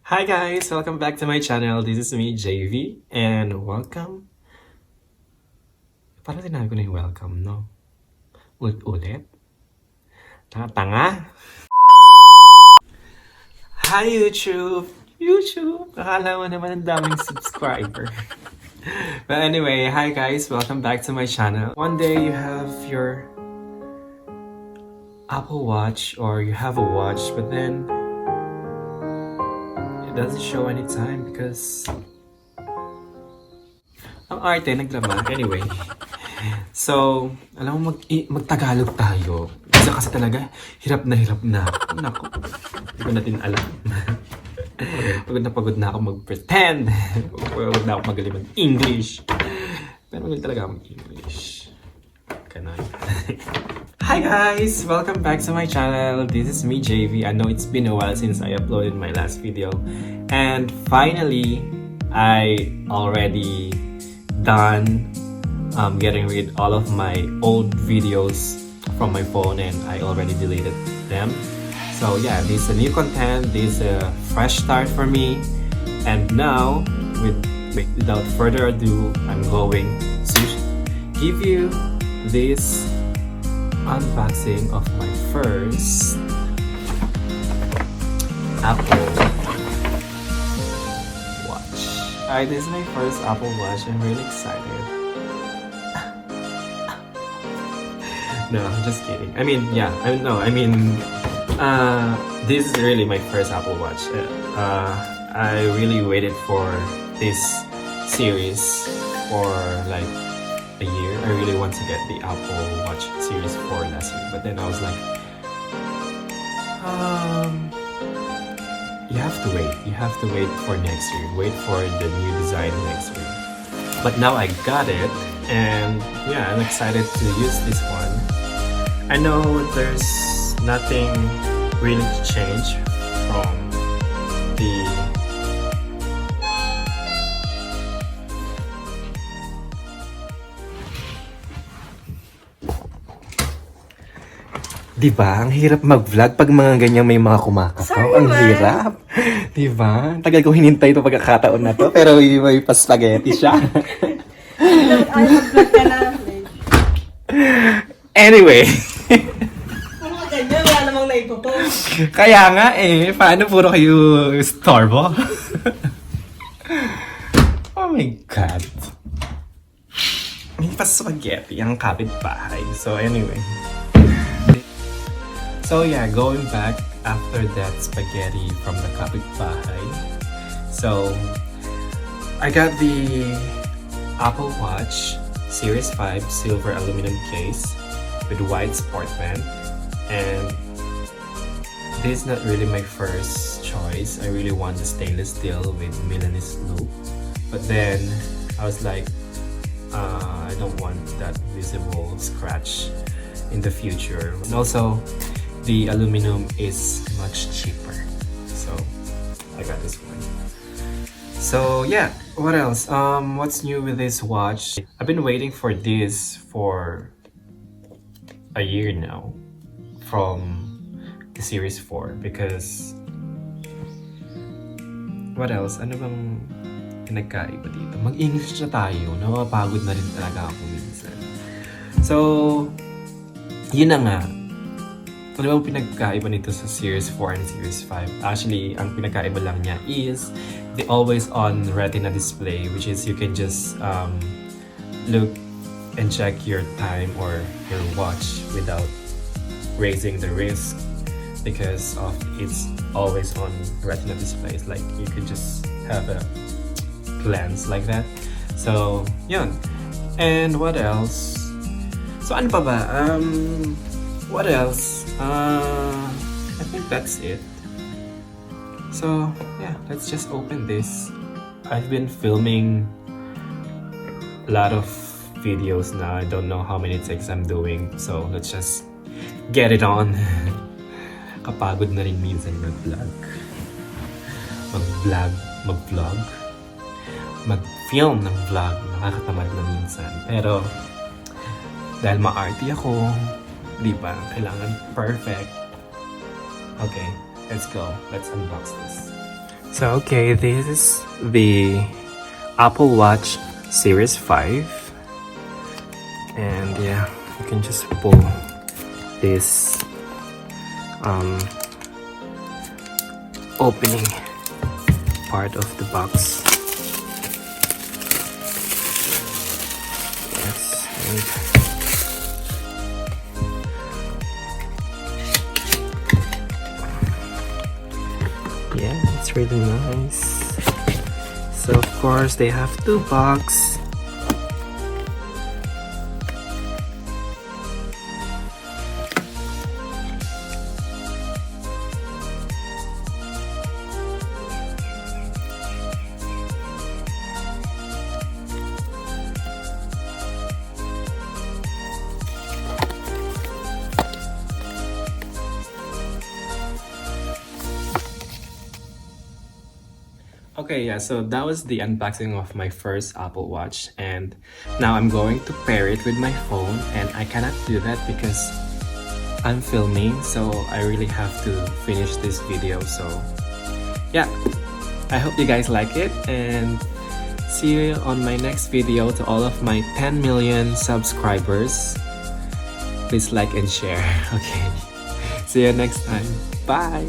Hi guys! Welcome back to my channel. This is me, Jayvee, and welcome. Parang sinabi ko na yung welcome, no? Ulit? Tanga? Hi YouTube! YouTube! Akala mo naman ang daming subscriber. But anyway, hi guys! Welcome back to my channel. One day you have your Apple Watch or you have a watch, but then it doesn't show any time because ang arte nagdrama. Anyway, so, alam mo, mag-Tagalog tayo. Kasi talaga, hirap na hirap na. Naku, hindi ko natin alam. Pagod na ako mag-pretend. Pagod na ako magaling mag-English. Pero magaling talaga mag-English. Ganon. Hi guys! Welcome back to my channel. This is me, Jayvee. I know it's been a while since I uploaded my last video. And finally, I already done getting rid all of my old videos from my phone, and I already deleted them. So yeah, this is a new content, this is a fresh start for me. And now, without further ado, I'm going to give you this unboxing of my first Apple Watch. Alright, this is my first Apple Watch. I'm really excited. No, I'm just kidding. I mean, yeah, this is really my first Apple Watch. I really waited for this series for like a year. I really want to get the Apple Watch Series 4 last year, but then I was like, you have to wait. You have to wait for next year. Wait for the new design next year. But now I got it, and yeah, I'm excited to use this one. I know there's nothing really to change from the Diba? Ang hirap mag-vlog pag mga ganyan may mga kumakataw. Ang hirap. Diba? Tagal ko hinintay itong pagkakataon na to, pero may pa-spaghetti siya. Ay, mag-vlog ka na. Anyway. Ano ka ganyan? Wala namang naipopost. Kaya nga eh, paano puro kayo storbo? Oh my God. May pa-spaghetti ang kapitbahay. So anyway. So yeah, going back after that spaghetti from the kapitbahay. So, I got the Apple Watch Series 5 silver aluminum case with white sport band. And this is not really my first choice. I really want the stainless steel with Milanese loop. But then, I was like, I don't want that visible scratch in the future. And also, the aluminum is much cheaper, so I got this one. So yeah, what else? What's new with this watch? I've been waiting for this for a year now from the Series 4 because what else? Ano bang pinagkaiba dito? Mag-English na tayo. Napapagod na rin talaga ako minsan. So, yun na nga. Ano bang pinagkaiba nito sa Series 4 and Series 5? Actually, ang pinagkaiba lang niya is the always-on retina display, which is you can just look and check your time or your watch without raising the wrist because of its always-on retina display. It's like you could just have a glance like that. So, yun. And what else? So, ano pa ba? What else? I think that's it. So yeah, let's just open this. I've been filming a lot of videos now. I don't know how many takes I'm doing. So let's just get it on. Kapagod na rin minsan mag-vlog. Mag-film ng vlog. Nakakatamad na minsan. Pero dahil ma-arty ako, diba? Kailangan perfect. Okay, let's go. Let's unbox this. So okay, this is the Apple Watch Series 5. And yeah, you can just pull this opening part of the box. Yes, and yeah, it's really nice. So of course they have two boxes. Okay, yeah, so that was the unboxing of my first Apple Watch, and now I'm going to pair it with my phone, and I cannot do that because I'm filming, so I really have to finish this video. So yeah, I hope you guys like it, and see you on my next video. To all of my 10 million subscribers, please like and share. Okay, see you next time. Bye.